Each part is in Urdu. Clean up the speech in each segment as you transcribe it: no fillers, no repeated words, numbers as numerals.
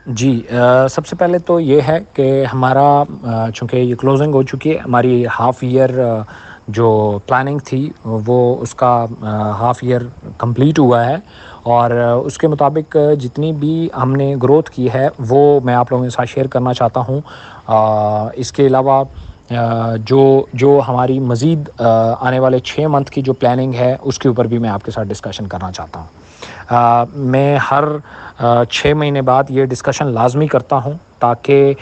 جی سب سے پہلے تو یہ ہے کہ ہمارا چونکہ یہ کلوزنگ ہو چکی ہے، ہماری ہاف ایئر جو پلاننگ تھی وہ اس کا ہاف ایئر کمپلیٹ ہوا ہے، اور اس کے مطابق جتنی بھی ہم نے گروتھ کی ہے وہ میں آپ لوگوں کے ساتھ شیئر کرنا چاہتا ہوں۔ اس کے علاوہ جو ہماری مزید آنے والے 6 منتھ کی جو پلاننگ ہے اس کے اوپر بھی میں آپ کے ساتھ ڈسکشن کرنا چاہتا ہوں۔ میں ہر 6 مہینے بعد یہ ڈسکشن لازمی کرتا ہوں تاکہ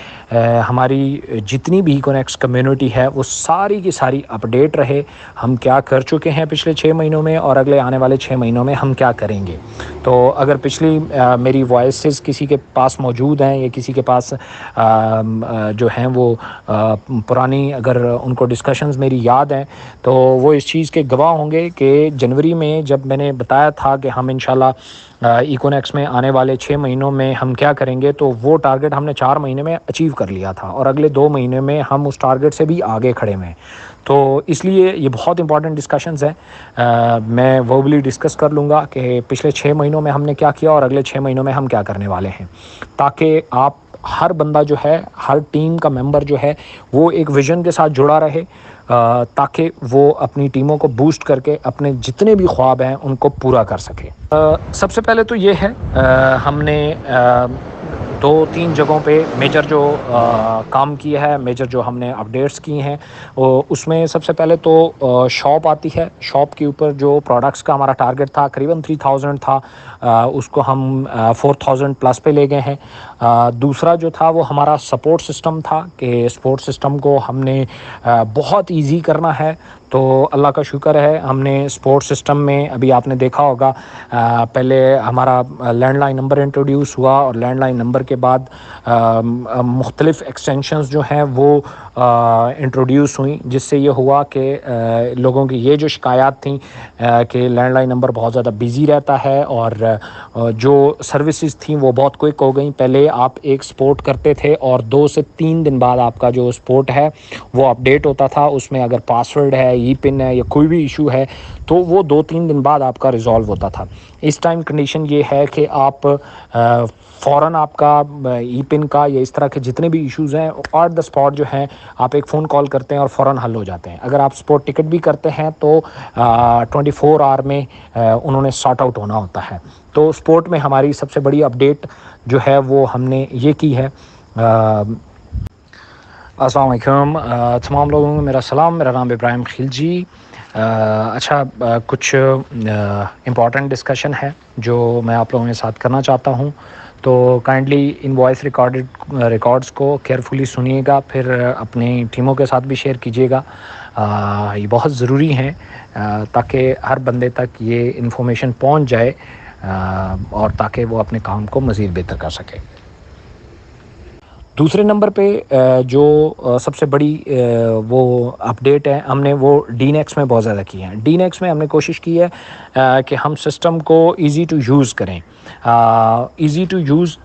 ہماری جتنی بھی ایکونیکس کمیونٹی ہے وہ ساری کی ساری اپڈیٹ رہے، ہم کیا کر چکے ہیں پچھلے 6 مہینوں میں اور اگلے آنے والے 6 مہینوں میں ہم کیا کریں گے۔ تو اگر پچھلی میری وائسز کسی کے پاس موجود ہیں یا کسی کے پاس جو ہیں وہ پرانی اگر ان کو ڈسکشنز میری یاد ہیں تو وہ اس چیز کے گواہ ہوں گے کہ جنوری میں جب میں نے بتایا تھا کہ ہم انشاءاللہ ایکونیکس میں آنے والے 6 مہینوں میں ہم کیا کریں گے، تو وہ ٹارگٹ ہم نے 4 مہینے میں اچیو کر لیا تھا، اور اگلے 2 مہینے میں ہم اس ٹارگٹ سے بھی آگے کھڑے ہوئے ہیں۔ تو اس لیے یہ بہت امپورٹنٹ ڈسکشنز ہیں۔ میں وربلی ڈسکس کر لوں گا کہ پچھلے 6 مہینوں میں ہم نے کیا کیا اور اگلے 6 مہینوں میں ہم کیا کرنے والے ہیں، تاکہ آپ ہر بندہ جو ہے، ہر ٹیم کا ممبر جو ہے وہ ایک ویژن کے ساتھ جڑا رہے، تاکہ وہ اپنی ٹیموں کو بوسٹ کر کے اپنے جتنے بھی خواب ہیں ان کو پورا کر سکے۔ سب سے پہلے تو یہ ہے ہم نے 2-3 جگہوں پہ میجر جو کام کیا ہے، میجر جو ہم نے اپڈیٹس کی ہیں، اس میں سب سے پہلے تو شاپ آتی ہے۔ شاپ کے اوپر جو پروڈکٹس کا ہمارا ٹارگٹ تھا قریباً 3000 تھا، اس کو ہم 4000 پلس پہ لے گئے ہیں۔ دوسرا جو تھا وہ ہمارا سپورٹ سسٹم تھا کہ سپورٹ سسٹم کو ہم نے بہت ایزی کرنا ہے۔ تو اللہ کا شکر ہے ہم نے سپورٹ سسٹم میں ابھی آپ نے دیکھا ہوگا پہلے ہمارا لینڈ لائن نمبر انٹروڈیوس ہوا، اور لینڈ لائن نمبر کے بعد مختلف ایکسٹینشنز جو ہیں وہ انٹروڈیوس ہوئیں، جس سے یہ ہوا کہ لوگوں کی یہ جو شکایات تھیں کہ لینڈ لائن نمبر بہت زیادہ بیزی رہتا ہے اور جو سروسز تھیں وہ بہت کوئک ہو گئیں۔ پہلے آپ ایک سپورٹ کرتے تھے اور 2 سے 3 دن بعد آپ کا جو سپورٹ ہے وہ اپڈیٹ ہوتا تھا، اس میں اگر پاسورڈ ہے، ای پن ہے یا کوئی بھی ایشو ہے تو وہ 2-3 دن بعد آپ کا ریزالو ہوتا تھا۔ اس ٹائم کنڈیشن یہ ہے کہ آپ فوراً آپ کا ای پن کا یا اس طرح کے جتنے بھی ایشوز ہیں آن دا اسپاٹ جو ہیں آپ ایک فون کال کرتے ہیں اور فوراً حل ہو جاتے ہیں۔ اگر آپ سپورٹ ٹکٹ بھی کرتے ہیں تو 24 آور میں انہوں نے سارٹ آؤٹ ہونا ہوتا ہے۔ تو سپورٹ میں ہماری سب سے بڑی اپڈیٹ جو ہے وہ ہم نے یہ کی ہے۔ السلام علیکم تمام لوگوں کو میرا سلام، میرا نام ابراہیم خلجی۔ اچھا، کچھ امپورٹنٹ ڈسکشن ہے جو میں آپ لوگوں کے ساتھ کرنا چاہتا ہوں، تو کائنڈلی ان وائس ریکارڈز کو کیئرفلی سنیے گا، پھر اپنی ٹیموں کے ساتھ بھی شیئر کیجیے گا۔ یہ بہت ضروری ہیں تاکہ ہر بندے تک یہ انفارمیشن پہنچ جائے، اور تاکہ وہ اپنے کام کو مزید بہتر کر سکے۔ دوسرے نمبر پہ جو سب سے بڑی وہ اپڈیٹ ہے ہم نے وہ ڈی نیکس میں بہت زیادہ کی ہے۔ ڈی نیکس میں ہم نے کوشش کی ہے کہ ہم سسٹم کو ایزی ٹو یوز کریں۔ ایزی ٹو یوز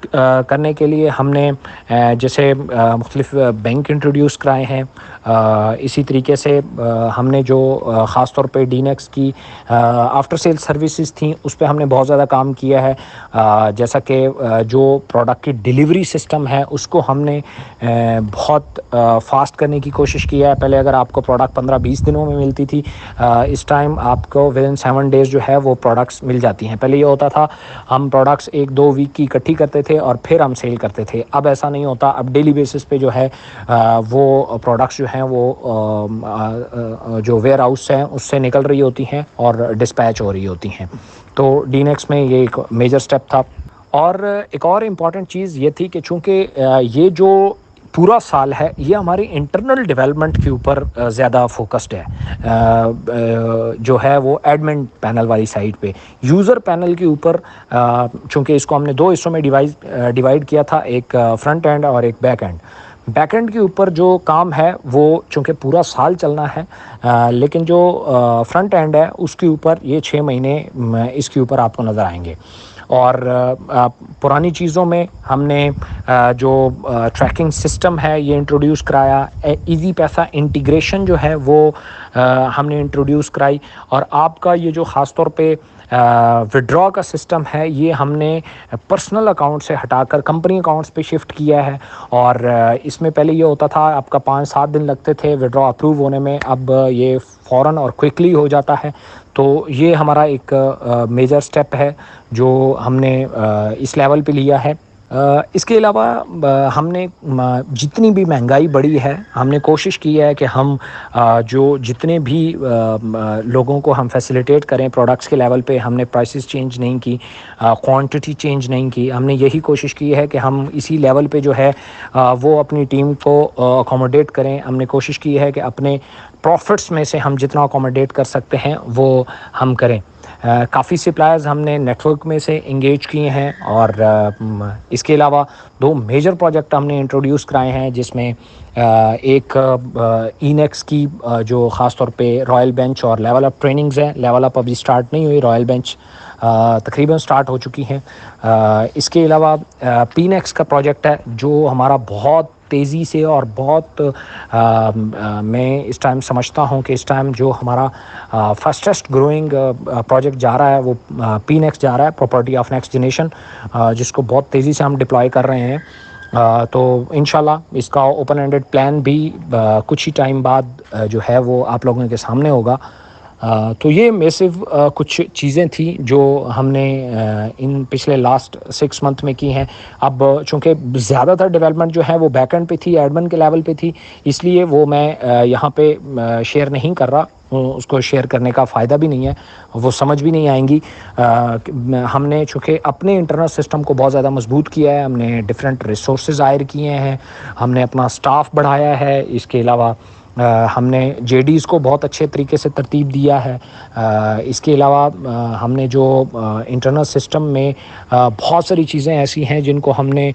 کرنے کے لیے ہم نے جیسے مختلف بینک انٹروڈیوس کرائے ہیں، اسی طریقے سے ہم نے جو خاص طور پہ ڈی نیکس کی آفٹر سیل سروسز تھیں اس پہ ہم نے بہت زیادہ کام کیا ہے۔ جیسا کہ جو پروڈکٹ کی ڈیلیوری سسٹم ہے اس کو ہم نے بہت فاسٹ کرنے کی کوشش کیا ہے۔ پہلے اگر آپ کو پروڈکٹ 15-20 دنوں میں ملتی تھی، اس ٹائم آپ کو ود ان 7 days جو ہے وہ پروڈکٹس مل جاتی ہیں۔ پہلے یہ ہوتا تھا ہم پروڈکٹس 1-2 ویک کی اکٹھی کرتے تھے اور پھر ہم سیل کرتے تھے، اب ایسا نہیں ہوتا۔ اب ڈیلی بیسس پہ جو ہے وہ پروڈکٹس جو ہیں وہ جو ویئر ہاؤس ہیں اس سے نکل رہی ہوتی ہیں اور ڈسپیچ ہو رہی ہوتی ہیں۔ تو ڈی نیکس میں یہ ایک میجر سٹیپ تھا۔ اور ایک اور امپورٹنٹ چیز یہ تھی کہ چونکہ یہ جو پورا سال ہے یہ ہماری انٹرنل ڈیولپمنٹ کے اوپر زیادہ فوکسڈ ہے، جو ہے وہ ایڈمن پینل والی سائٹ پہ۔ یوزر پینل کے اوپر چونکہ اس کو ہم نے 2 حصوں میں ڈیوائڈ کیا تھا، ایک فرنٹ اینڈ اور ایک بیک اینڈ۔ بیک اینڈ کے اوپر جو کام ہے وہ چونکہ پورا سال چلنا ہے، لیکن جو فرنٹ اینڈ ہے اس کے اوپر یہ 6 مہینے اس کے اوپر آپ کو نظر آئیں گے۔ اور پرانی چیزوں میں ہم نے جو ٹریکنگ سسٹم ہے یہ انٹروڈیوس کرایا، ایزی پیسہ انٹیگریشن جو ہے وہ ہم نے انٹروڈیوس کرائی، اور آپ کا یہ جو خاص طور پہ وڈرا کا سسٹم ہے یہ ہم نے پرسنل اکاؤنٹ سے ہٹا کر کمپنی اکاؤنٹس پہ شفٹ کیا ہے، اور اس میں پہلے یہ ہوتا تھا آپ کا 5-7 دن لگتے تھے وڈرا اپروو ہونے میں، اب یہ فوراً اور کوئکلی ہو جاتا ہے. تو یہ ہمارا ایک میجر سٹیپ ہے جو ہم نے اس لیول پہ لیا ہے. اس کے علاوہ ہم نے جتنی بھی مہنگائی بڑھی ہے ہم نے کوشش کی ہے کہ ہم جو جتنے بھی لوگوں کو ہم فیسیلیٹیٹ کریں پروڈکٹس کے لیول پہ، ہم نے پرائسز چینج نہیں کی، کوانٹٹی چینج نہیں کی. ہم نے یہی کوشش کی ہے کہ ہم اسی لیول پہ جو ہے وہ اپنی ٹیم کو اکوموڈیٹ کریں. ہم نے کوشش کی ہے کہ اپنے پروفٹس میں سے ہم جتنا اکوموڈیٹ کر سکتے ہیں وہ ہم کریں. کافی سپلائرز ہم نے نیٹ ورک میں سے انگیج کیے ہیں، اور اس کے علاوہ 2 میجر پروجیکٹ ہم نے انٹروڈیوس کرائے ہیں، جس میں ایک اینیکس کی جو خاص طور پہ رائل بینچ اور لیول اپ ٹریننگز ہیں. لیول اپ ابھی سٹارٹ نہیں ہوئی، رائل بینچ تقریباً سٹارٹ ہو چکی ہیں. اس کے علاوہ پینیکس کا پروجیکٹ ہے جو ہمارا بہت تیزی سے اور بہت میں اس ٹائم سمجھتا ہوں کہ اس ٹائم جو ہمارا فاسٹسٹ گروئنگ پروجیکٹ جا رہا ہے وہ پی نیکس جا رہا ہے، پراپرٹی آف نیکسٹ جنریشن، جس کو بہت تیزی سے ہم ڈپلوائے کر رہے ہیں. تو انشاءاللہ اس کا اوپن اینڈڈ پلان بھی کچھ ہی ٹائم بعد جو ہے وہ آپ لوگوں کے سامنے ہوگا. تو یہ میسو کچھ چیزیں تھیں جو ہم نے ان پچھلے لاسٹ 6 منتھ میں کی ہیں. اب چونکہ زیادہ تر ڈیولپمنٹ جو ہے وہ بیک اینڈ پہ تھی، ایڈمن کے لیول پہ تھی، اس لیے وہ میں یہاں پہ شیئر نہیں کر رہا. اس کو شیئر کرنے کا فائدہ بھی نہیں ہے، وہ سمجھ بھی نہیں آئیں گی. ہم نے چونکہ اپنے انٹرنل سسٹم کو بہت زیادہ مضبوط کیا ہے، ہم نے ڈفرینٹ ریسورسز ہائر کیے ہیں، ہم نے اپنا سٹاف بڑھایا ہے. اس کے علاوہ ہم نے جے ڈیز کو بہت اچھے طریقے سے ترتیب دیا ہے. اس کے علاوہ ہم نے جو انٹرنل سسٹم میں بہت ساری چیزیں ایسی ہیں جن کو ہم نے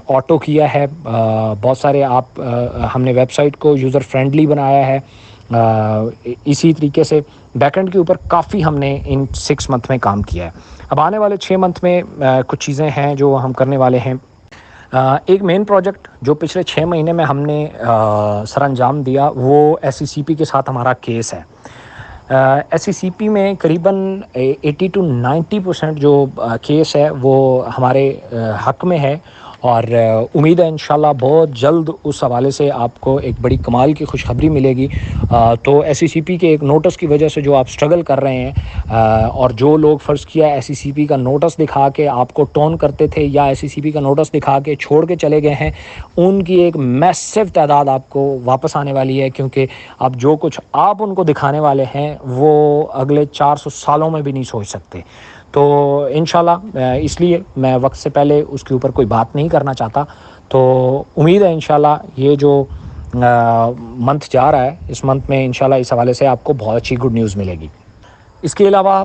آٹو کیا ہے. بہت سارے ہم نے ویب سائٹ کو یوزر فرینڈلی بنایا ہے. اسی طریقے سے بیک اینڈ کے اوپر کافی ہم نے ان 6 منتھ میں کام کیا ہے. اب آنے والے 6 منتھ میں کچھ چیزیں ہیں جو ہم کرنے والے ہیں. ایک مین پروجیکٹ جو پچھلے 6 مہینے میں ہم نے سر انجام دیا وہ ایس سی سی پی کے ساتھ ہمارا کیس ہے. ایس سی سی پی میں قریباً 80 to 90% جو کیس ہے وہ ہمارے حق میں ہے، اور امید ہے انشاءاللہ بہت جلد اس حوالے سے آپ کو ایک بڑی کمال کی خوشخبری ملے گی. تو ایس سی سی پی کے ایک نوٹس کی وجہ سے جو آپ سٹرگل کر رہے ہیں، اور جو لوگ فرض کیا ایس سی سی پی کا نوٹس دکھا کے آپ کو ٹون کرتے تھے یا ایس سی سی پی کا نوٹس دکھا کے چھوڑ کے چلے گئے ہیں، ان کی ایک میسو تعداد آپ کو واپس آنے والی ہے. کیونکہ اب جو کچھ آپ ان کو دکھانے والے ہیں وہ اگلے 400 سالوں میں بھی نہیں سوچ سکتے. تو انشاءاللہ اس لیے میں وقت سے پہلے اس کے اوپر کوئی بات نہیں کرنا چاہتا. تو امید ہے انشاءاللہ یہ جو منتھ جا رہا ہے، اس منتھ میں انشاءاللہ اس حوالے سے آپ کو بہت اچھی گڈ نیوز ملے گی. اس کے علاوہ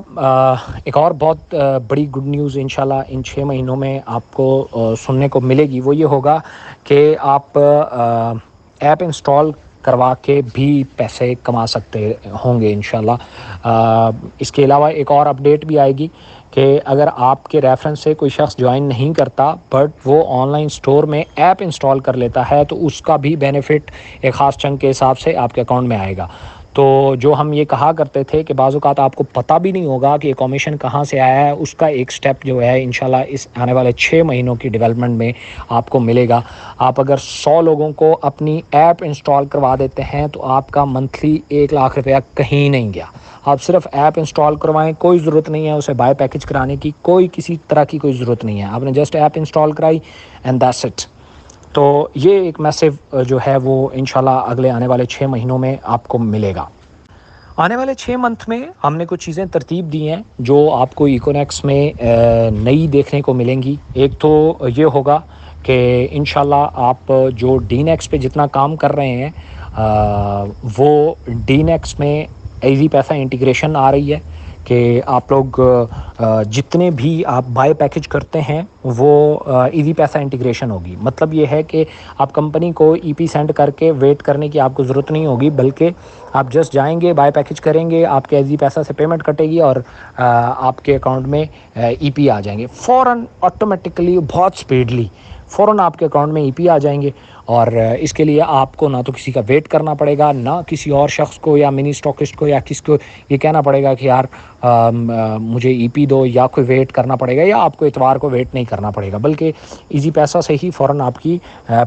ایک اور بہت بڑی گڈ نیوز انشاءاللہ ان 6 مہینوں میں آپ کو سننے کو ملے گی. وہ یہ ہوگا کہ آپ ایپ انسٹال کروا کے بھی پیسے کما سکتے ہوں گے انشاءاللہ. اس کے علاوہ ایک اور اپڈیٹ بھی آئے گی کہ اگر آپ کے ریفرنس سے کوئی شخص جوائن نہیں کرتا بٹ وہ آن لائن سٹور میں ایپ انسٹال کر لیتا ہے تو اس کا بھی بینیفٹ ایک خاص چنک کے حساب سے آپ کے اکاؤنٹ میں آئے گا. تو جو ہم یہ کہا کرتے تھے کہ بعض اوقات آپ کو پتہ بھی نہیں ہوگا کہ یہ کمیشن کہاں سے آیا ہے، اس کا ایک سٹیپ جو ہے انشاءاللہ اس آنے والے 6 مہینوں کی ڈیولپمنٹ میں آپ کو ملے گا. آپ اگر 100 لوگوں کو اپنی ایپ انسٹال کروا دیتے ہیں تو آپ کا منتھلی 1 لاکھ روپیہ کہیں نہیں گیا. آپ صرف ایپ انسٹال کروائیں، کوئی ضرورت نہیں ہے اسے بائی پیکج کرانے کی، کوئی کسی طرح کی کوئی ضرورت نہیں ہے. آپ نے just app install cry and that's it. تو یہ ایک میسو جو ہے وہ انشاءاللہ اگلے آنے والے 6 مہینوں میں آپ کو ملے گا. آنے والے 6 منتھ میں ہم نے کچھ چیزیں ترتیب دی ہیں جو آپ کو ایکونیکس میں نئی دیکھنے کو ملیں گی. ایک تو یہ ہوگا کہ انشاءاللہ آپ جو ڈی نیکس پہ جتنا کام کر رہے ہیں وہ ڈی نیکس میں ایزی پیسہ انٹیگریشن آ رہی ہے کہ آپ لوگ جتنے بھی آپ بائی پیکج کرتے ہیں وہ ایزی پیسہ انٹیگریشن ہوگی. مطلب یہ ہے کہ آپ کمپنی کو ای پی سینڈ کر کے ویٹ کرنے کی آپ کو ضرورت نہیں ہوگی، بلکہ آپ جسٹ جائیں گے، بائی پیکج کریں گے، آپ کے ایزی پیسہ سے پیمنٹ کٹے گی اور آپ کے اکاؤنٹ میں ای پی آ جائیں گے فوراً آٹومیٹکلی، بہت سپیڈلی. فوراً آپ کے اکاؤنٹ میں ای پی آ جائیں گے، اور اس کے لیے آپ کو نہ تو کسی کا ویٹ کرنا پڑے گا، نہ کسی اور شخص کو یا منی اسٹاکسٹ کو یا کس کو یہ کہنا پڑے گا کہ یار مجھے ای پی دو، یا کوئی ویٹ کرنا پڑے گا، یا آپ کو اتوار کو ویٹ نہیں کرنا پڑے گا، بلکہ ایزی پیسہ سے ہی فوراً آپ کی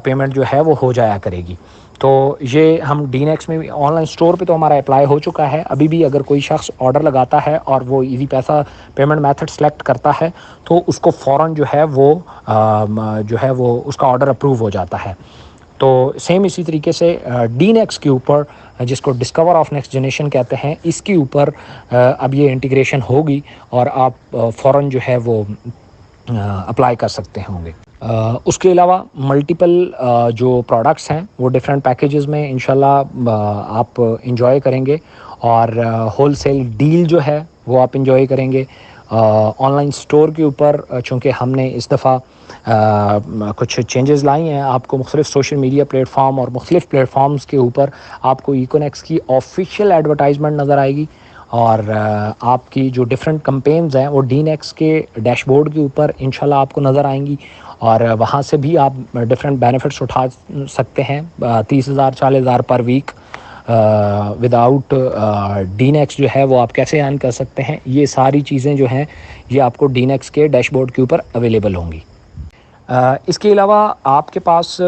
پیمنٹ جو ہے وہ ہو جایا کرے گی۔ تو یہ ہم ڈین ایکس میں بھی آن لائن اسٹور پہ تو ہمارا اپلائی ہو چکا ہے، ابھی بھی اگر کوئی شخص آرڈر لگاتا ہے اور وہ ایزی پیسہ پیمنٹ میتھڈ سلیکٹ کرتا ہے تو اس کو فوراً جو ہے وہ اس کا آرڈر اپروو ہو جاتا ہے۔ تو سیم اسی طریقے سے ڈین ایکس کے اوپر، جس کو ڈسکور آف نیکسٹ جنریشن کہتے ہیں، اس کے اوپر اب یہ انٹیگریشن ہوگی اور آپ فوراً جو ہے وہ اپلائی کر سکتے ہوں گے۔ اس کے علاوہ ملٹیپل جو پروڈکٹس ہیں وہ ڈفرینٹ پیکیجز میں انشاءاللہ آپ انجوائے کریں گے، اور ہول سیل ڈیل جو ہے وہ آپ انجوائے کریں گے۔ آن لائن اسٹور کے اوپر چونکہ ہم نے اس دفعہ کچھ چینجز لائی ہیں، آپ کو مختلف سوشل میڈیا پلیٹ فارم اور مختلف پلیٹ فارمز کے اوپر آپ کو ایکونیکس کی آفیشیل ایڈورٹائزمنٹ نظر آئے گی، اور آپ کی جو ڈفرینٹ کمپینز ہیں وہ ڈین ایکس کے ڈیش بورڈ کے اوپر انشاءاللہ آپ کو نظر آئیں گی، اور وہاں سے بھی آپ ڈفرینٹ بینیفٹس اٹھا سکتے ہیں۔ 30,000 40,000 پر week without Dan X جو ہے وہ آپ کیسے ارن کر سکتے ہیں، یہ ساری چیزیں جو ہیں یہ آپ کو ڈین ایکس کے ڈیش بورڈ کے اوپر اویلیبل ہوں گی۔ اس کے علاوہ آپ کے پاس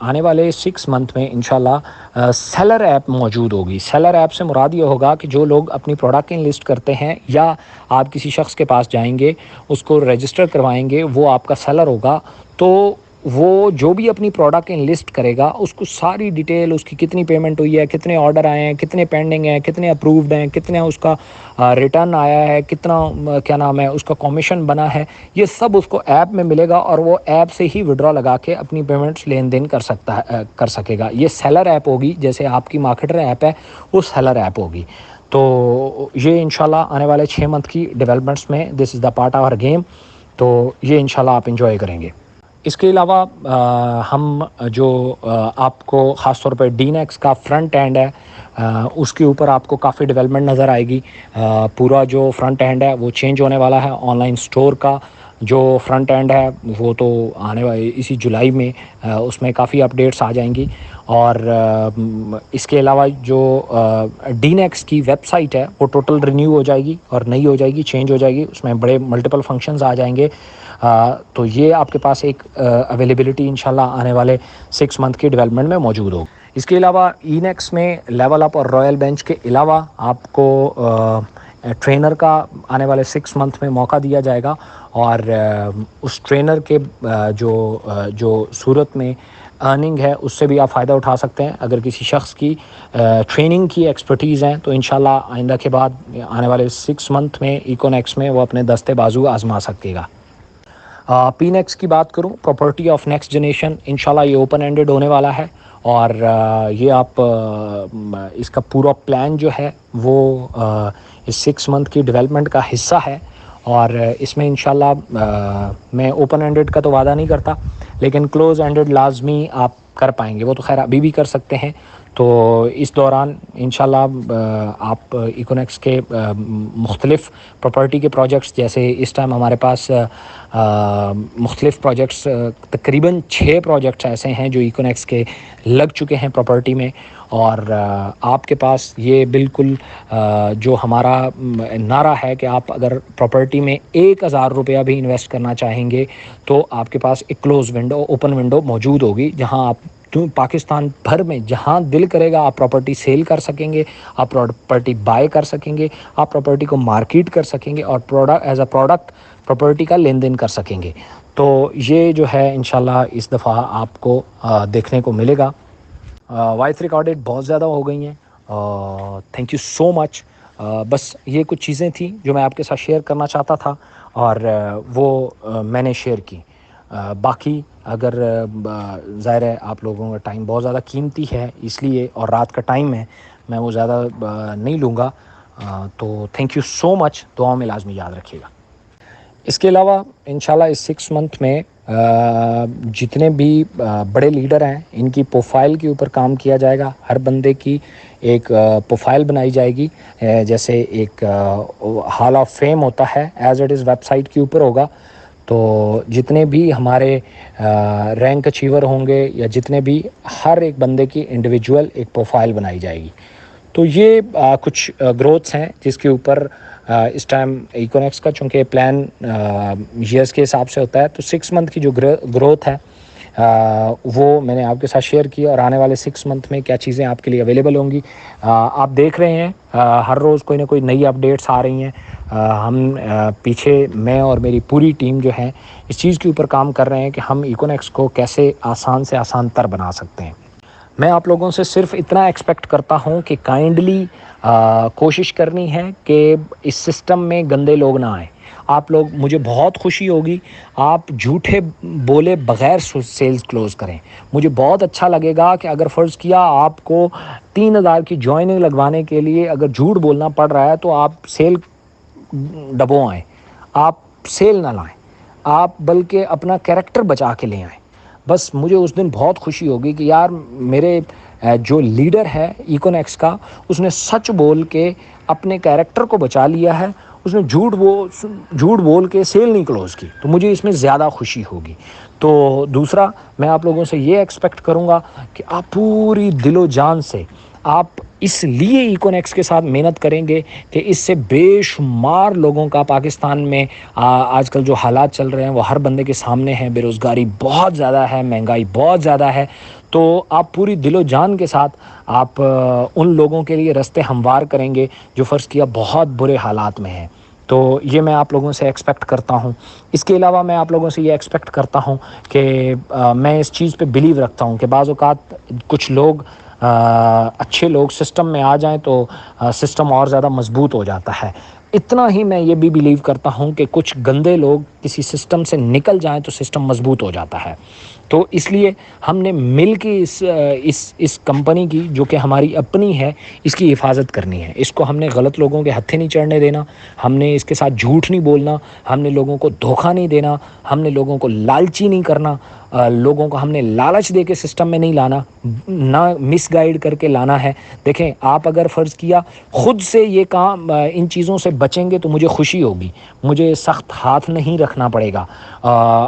آنے والے 6 منتھ میں انشاءاللہ سیلر ایپ موجود ہوگی۔ سیلر ایپ سے مراد یہ ہوگا کہ جو لوگ اپنی پروڈکٹ انلسٹ کرتے ہیں یا آپ کسی شخص کے پاس جائیں گے، اس کو رجسٹر کروائیں گے، وہ آپ کا سیلر ہوگا، تو وہ جو بھی اپنی پروڈکٹ انلسٹ کرے گا اس کو ساری ڈیٹیل، اس کی کتنی پیمنٹ ہوئی ہے، کتنے آرڈر آئے ہیں، کتنے پینڈنگ ہیں، کتنے اپرووڈ ہیں، کتنے اس کا ریٹرن آیا ہے، کتنا اس کا کمیشن بنا ہے، یہ سب اس کو ایپ میں ملے گا، اور وہ ایپ سے ہی وڈرا لگا کے اپنی پیمنٹس لین دین کر سکے گا۔ یہ سیلر ایپ ہوگی، جیسے آپ کی مارکیٹر ایپ ہے وہ سیلر ایپ ہوگی۔ تو یہ انشاءاللہ آنے والے 6 منتھ کی ڈیولپمنٹس میں this is the part of our game, تو یہ انشاءاللہ آپ انجوائے کریں گے۔ اس کے علاوہ ہم جو آپ کو خاص طور پہ ڈین ایکس کا فرنٹ اینڈ ہے، اس کے اوپر آپ کو کافی ڈیولپمنٹ نظر آئے گی۔ پورا جو فرنٹ اینڈ ہے وہ چینج ہونے والا ہے۔ آن لائن اسٹور کا جو فرنٹ اینڈ ہے وہ تو آنے والے اسی جولائی میں اس میں کافی اپڈیٹس آ جائیں گی، اور اس کے علاوہ جو ڈین ایکس کی ویب سائٹ ہے وہ ٹوٹل رینیو ہو جائے گی اور نئی ہو جائے گی، چینج ہو جائے گی، اس میں بڑے ملٹیپل فنکشنز آ جائیں گے۔ تو یہ آپ کے پاس ایک اویلیبلٹی انشاءاللہ آنے والے 6 منتھ کی ڈیولپمنٹ میں موجود ہوگی۔ اس کے علاوہ اینیکس میں لیول اپ اور رائل بینچ کے علاوہ آپ کو ٹرینر کا آنے والے 6 منتھ میں موقع دیا جائے گا، اور اس ٹرینر کے جو صورت میں ارننگ ہے اس سے بھی آپ فائدہ اٹھا سکتے ہیں۔ اگر کسی شخص کی ٹریننگ کی ایکسپرٹیز ہیں تو انشاءاللہ آئندہ کے بعد آنے والے 6 منتھ میں ایکونیکس میں وہ اپنے دستے بازو آزما سکے گا۔ پی نیکس کی بات کروں، پراپرٹی آف نیکسٹ جنریشن، انشاءاللہ یہ اوپن اینڈڈ ہونے والا ہے، اور یہ آپ اس کا پورا پلان جو ہے وہ اس 6 منتھ کی ڈیولپمنٹ کا حصہ ہے، اور اس میں انشاءاللہ میں اوپن اینڈڈ کا تو وعدہ نہیں کرتا، لیکن کلوز اینڈڈ لازمی آپ کر پائیں گے، وہ تو خیر ابھی بھی کر سکتے ہیں۔ تو اس دوران انشاءاللہ آپ ایکونیکس کے مختلف پراپرٹی کے پروجیکٹس، جیسے اس ٹائم ہمارے پاس مختلف پروجیکٹس تقریباً 6 پروجیکٹس ایسے ہیں جو ایکونیکس کے لگ چکے ہیں پراپرٹی میں، اور آپ کے پاس یہ بالکل جو ہمارا نعرہ ہے کہ آپ اگر پراپرٹی میں 1,000 روپیہ بھی انویسٹ کرنا چاہیں گے تو آپ کے پاس ایک کلوز ونڈو، اوپن ونڈو موجود ہوگی، جہاں آپ پاکستان بھر میں جہاں دل کرے گا آپ پراپرٹی سیل کر سکیں گے، آپ پراپرٹی بائی کر سکیں گے، آپ پراپرٹی کو مارکیٹ کر سکیں گے، اور ایز اے پروڈکٹ پراپرٹی کا لین دین کر سکیں گے۔ تو یہ جو ہے انشاءاللہ اس دفعہ آپ کو دیکھنے کو ملے گا۔ وائس ریکارڈڈ بہت زیادہ ہو گئی ہیں، تھینک یو سو مچ۔ بس یہ کچھ چیزیں تھیں جو میں آپ کے ساتھ شیئر کرنا چاہتا تھا، اور وہ میں نے شیئر کی۔ باقی اگر ظاہر ہے آپ لوگوں کا ٹائم بہت زیادہ قیمتی ہے اس لیے، اور رات کا ٹائم ہے، میں وہ زیادہ نہیں لوں گا، تو تھینک یو سو مچ، دعاؤں میں لازمی یاد رکھیے گا۔ اس کے علاوہ انشاءاللہ اس 6 منتھ میں جتنے بھی بڑے لیڈر ہیں ان کی پروفائل کے اوپر کام کیا جائے گا۔ ہر بندے کی ایک پروفائل بنائی جائے گی، جیسے ایک ہال آف فیم ہوتا ہے، as it is website کے اوپر ہوگا، تو جتنے بھی ہمارے رینک اچیور ہوں گے یا جتنے بھی، ہر ایک بندے کی انڈیویجول ایک پروفائل بنائی جائے گی. تو یہ کچھ گروتھس ہیں جس کے اوپر اس ٹائم ایکونکس کا، چونکہ پلان ایئرس کے حساب سے ہوتا ہے، تو 6 منتھ کی جو گروتھ ہے وہ میں نے آپ کے ساتھ شیئر کی، اور آنے والے 6 منتھ میں کیا چیزیں آپ کے لیے اویلیبل ہوں گی. آپ دیکھ رہے ہیں ہر روز کوئی نہ کوئی نئی اپڈیٹس آ رہی ہیں. ہم پیچھے میں اور میری پوری ٹیم جو ہے اس چیز کے اوپر کام کر رہے ہیں کہ ہم ایکونکس کو کیسے آسان سے آسان تر بنا سکتے ہیں. میں آپ لوگوں سے صرف اتنا ایکسپیکٹ کرتا ہوں کہ کائنڈلی کوشش کرنی ہے کہ اس سسٹم میں گندے لوگ نہ آئیں. آپ لوگ، مجھے بہت خوشی ہوگی آپ جھوٹے بولے بغیر سیلز کلوز کریں. مجھے بہت اچھا لگے گا کہ اگر فرض کیا آپ کو 3,000 کی جوائننگ لگوانے کے لیے اگر جھوٹ بولنا پڑ رہا ہے تو آپ سیل ڈبوں آئیں، آپ سیل نہ لائیں، آپ بلکہ اپنا کیریکٹر بچا کے لے آئیں. بس مجھے اس دن بہت خوشی ہوگی کہ یار میرے جو لیڈر ہے ایکونکس کا، اس نے سچ بول کے اپنے کیریکٹر کو بچا لیا ہے، اس نے جھوٹ بول کے سیل نہیں کلوز کی. تو مجھے اس میں زیادہ خوشی ہوگی. تو دوسرا، میں آپ لوگوں سے یہ ایکسپیکٹ کروں گا کہ آپ پوری دل و جان سے آپ اس لیے ایکونکس کے ساتھ محنت کریں گے کہ اس سے بے شمار لوگوں کا پاکستان میں آج کل جو حالات چل رہے ہیں وہ ہر بندے کے سامنے ہیں. بے روزگاری بہت زیادہ ہے، مہنگائی بہت زیادہ ہے. تو آپ پوری دل و جان کے ساتھ آپ ان لوگوں کے لیے رستے ہموار کریں گے جو فرض کیا بہت برے حالات میں ہیں. تو یہ میں آپ لوگوں سے ایکسپیکٹ کرتا ہوں. اس کے علاوہ میں آپ لوگوں سے یہ ایکسپیکٹ کرتا ہوں کہ میں اس چیز پہ بلیو رکھتا ہوں کہ بعض اوقات کچھ لوگ اچھے لوگ سسٹم میں آ جائیں تو سسٹم اور زیادہ مضبوط ہو جاتا ہے. اتنا ہی میں یہ بھی بلیو کرتا ہوں کہ کچھ گندے لوگ کسی سسٹم سے نکل جائیں تو سسٹم مضبوط ہو جاتا ہے. تو اس لیے ہم نے مل کے اس کمپنی کی، جو کہ ہماری اپنی ہے، اس کی حفاظت کرنی ہے. اس کو ہم نے غلط لوگوں کے ہتھے نہیں چڑھنے دینا، ہم نے اس کے ساتھ جھوٹ نہیں بولنا، ہم نے لوگوں کو دھوکہ نہیں دینا، ہم نے لوگوں کو لالچی نہیں کرنا، لوگوں کو ہم نے لالچ دے کے سسٹم میں نہیں لانا، نہ مس گائیڈ کر کے لانا ہے. دیکھیں، آپ اگر فرض کیا خود سے یہ کام ان چیزوں سے بچیں گے تو مجھے خوشی ہوگی، مجھے سخت ہاتھ نہیں رکھنا پڑے گا.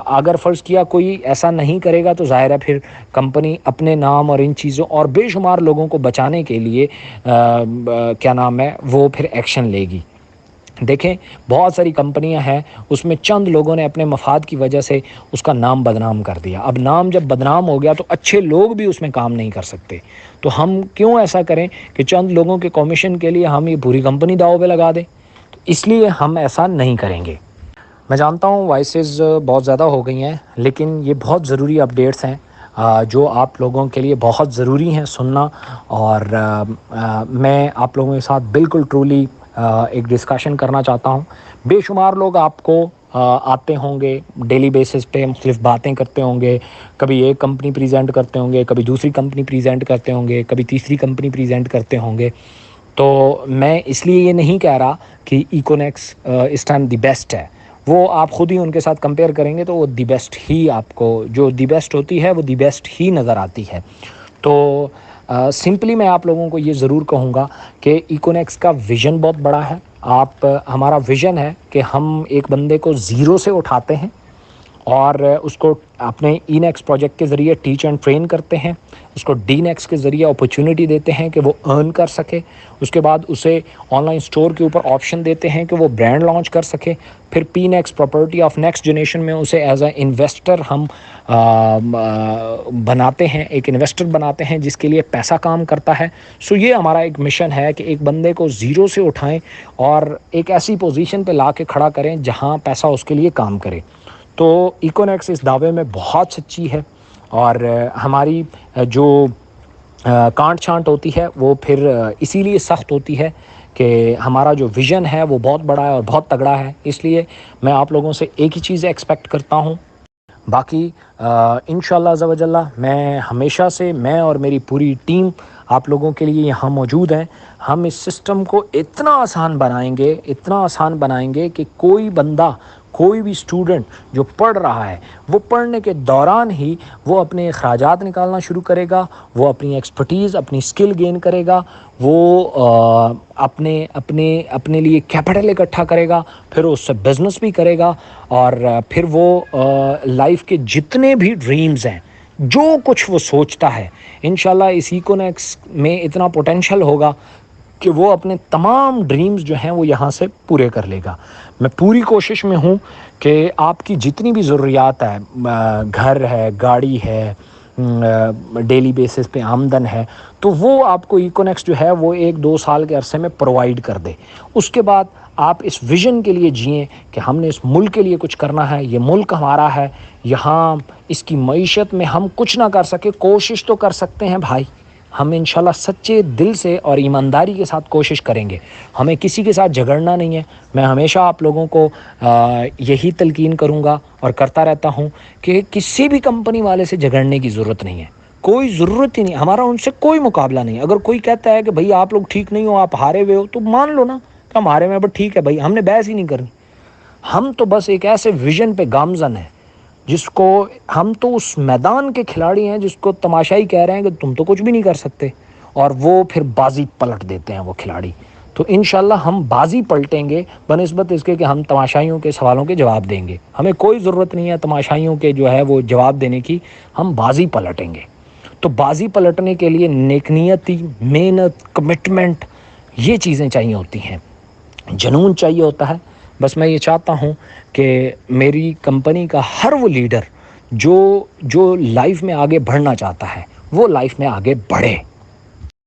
اگر فرض کیا کوئی ایسا نہیں کرے گا تو ظاہر ہے پھر کمپنی اپنے نام اور ان چیزوں اور بے شمار لوگوں کو بچانے کے لیے کیا نام ہے وہ پھر ایکشن لے گی. دیکھیں، بہت ساری کمپنیاں ہیں، اس میں چند لوگوں نے اپنے مفاد کی وجہ سے اس کا نام بدنام کر دیا. اب نام جب بدنام ہو گیا تو اچھے لوگ بھی اس میں کام نہیں کر سکتے. تو ہم کیوں ایسا کریں کہ چند لوگوں کے کمیشن کے لیے ہم یہ پوری کمپنی داؤ پہ لگا دیں؟ تو اس لیے ہم ایسا نہیں کریں گے. میں جانتا ہوں وائسز بہت زیادہ ہو گئی ہیں، لیکن یہ بہت ضروری اپڈیٹس ہیں جو آپ لوگوں کے لیے بہت ضروری ہیں سننا. اور میں آپ لوگوں کے ساتھ بالکل ٹرولی ایک ڈسکشن کرنا چاہتا ہوں. بے شمار لوگ آپ کو آتے ہوں گے ڈیلی بیسس پہ، مختلف باتیں کرتے ہوں گے. کبھی ایک کمپنی پریزنٹ کرتے ہوں گے، کبھی دوسری کمپنی پریزنٹ کرتے ہوں گے، کبھی تیسری کمپنی پریزنٹ کرتے ہوں گے. تو میں اس لیے یہ نہیں کہہ رہا کہ ایکونکس اس ٹائم دی بیسٹ ہے. وہ آپ خود ہی ان کے ساتھ کمپیئر کریں گے تو وہ دی بیسٹ ہی، آپ کو جو دی بیسٹ ہوتی ہے وہ دی بیسٹ ہی نظر آتی ہے. تو سمپلی میں آپ لوگوں کو یہ ضرور کہوں گا کہ ایکونکس کا ویژن بہت بڑا ہے. ہمارا ویژن ہے کہ ہم ایک بندے کو زیرو سے اٹھاتے ہیں اور اس کو اپنے ای نیکس پروجیکٹ کے ذریعے ٹیچ اینڈ ٹرین کرتے ہیں، اس کو ڈی نیکس کے ذریعے اپرچونٹی دیتے ہیں کہ وہ ارن کر سکے. اس کے بعد اسے آن لائن اسٹور کے اوپر آپشن دیتے ہیں کہ وہ برانڈ لانچ کر سکے. پھر پی نیکس پراپرٹی آف نیکسٹ جنریشن میں اسے ایز اے انویسٹر ہم بناتے ہیں، ایک انویسٹر بناتے ہیں جس کے لیے پیسہ کام کرتا ہے. سو یہ ہمارا ایک مشن ہے کہ ایک بندے کو زیرو سے اٹھائیں اور ایک ایسی پوزیشن پہ لا کے کھڑا کریں جہاں پیسہ اس کے لیے کام کرے. تو ایکونکس اس دعوے میں بہت سچی ہے، اور ہماری جو کانٹ چھانٹ ہوتی ہے وہ پھر اسی لیے سخت ہوتی ہے کہ ہمارا جو ویژن ہے وہ بہت بڑا ہے اور بہت تگڑا ہے. اس لیے میں آپ لوگوں سے ایک ہی چیز ایکسپیکٹ کرتا ہوں. باقی انشاءاللہ عز و جل میں ہمیشہ سے، میں اور میری پوری ٹیم آپ لوگوں کے لیے یہاں موجود ہیں. ہم اس سسٹم کو اتنا آسان بنائیں گے، اتنا آسان بنائیں گے کہ کوئی بندہ، کوئی بھی اسٹوڈنٹ جو پڑھ رہا ہے وہ پڑھنے کے دوران ہی وہ اپنے اخراجات نکالنا شروع کرے گا، وہ اپنی ایکسپرٹیز، اپنی اسکل گین کرے گا، وہ اپنے لیے کیپٹل اکٹھا کرے گا، پھر اس سے بزنس بھی کرے گا، اور پھر وہ لائف کے جتنے بھی ڈریمز ہیں، جو کچھ وہ سوچتا ہے، انشاءاللہ اس ایکونکس میں اتنا پوٹینشیل ہوگا کہ وہ اپنے تمام ڈریمز جو ہیں وہ یہاں سے پورے کر لے گا۔ میں پوری کوشش میں ہوں کہ آپ کی جتنی بھی ضروریات ہے، گھر ہے، گاڑی ہے، ڈیلی بیسس پہ آمدن ہے، تو وہ آپ کو ایکونکس جو ہے وہ 1-2 سال کے عرصے میں پرووائڈ کر دے۔ اس کے بعد آپ اس ویژن کے لیے جئیں کہ ہم نے اس ملک کے لیے کچھ کرنا ہے، یہ ملک ہمارا ہے، یہاں اس کی معیشت میں ہم کچھ نہ کر سکے، کوشش تو کر سکتے ہیں بھائی۔ ہم انشاءاللہ سچے دل سے اور ایمانداری کے ساتھ کوشش کریں گے، ہمیں کسی کے ساتھ جھگڑنا نہیں ہے۔ میں ہمیشہ آپ لوگوں کو یہی تلقین کروں گا اور کرتا رہتا ہوں کہ کسی بھی کمپنی والے سے جھگڑنے کی ضرورت نہیں ہے، کوئی ضرورت ہی نہیں، ہمارا ان سے کوئی مقابلہ نہیں۔ اگر کوئی کہتا ہے کہ بھئی آپ لوگ ٹھیک نہیں ہو، آپ ہارے ہوئے ہو، تو مان لو نا کہ ہم ہارے ہوئے ہیں، بٹ ٹھیک ہے بھائی، ہم نے بحث ہی نہیں کرنی۔ ہم تو بس ایک ایسے ویژن پہ گامزن ہیں جس کو ہم تو اس میدان کے کھلاڑی ہیں جس کو تماشائی کہہ رہے ہیں کہ تم تو کچھ بھی نہیں کر سکتے، اور وہ پھر بازی پلٹ دیتے ہیں وہ کھلاڑی۔ تو انشاءاللہ ہم بازی پلٹیں گے بنسبت اس کے کہ ہم تماشائیوں کے سوالوں کے جواب دیں گے۔ ہمیں کوئی ضرورت نہیں ہے تماشائیوں کے جو ہے وہ جواب دینے کی، ہم بازی پلٹیں گے۔ تو بازی پلٹنے کے لیے نیک نیتی، محنت، کمٹمنٹ، یہ چیزیں چاہیے ہوتی ہیں، جنون چاہیے ہوتا ہے۔ بس میں یہ چاہتا ہوں کہ میری کمپنی کا ہر وہ لیڈر جو لائف میں آگے بڑھنا چاہتا ہے وہ لائف میں آگے بڑھے۔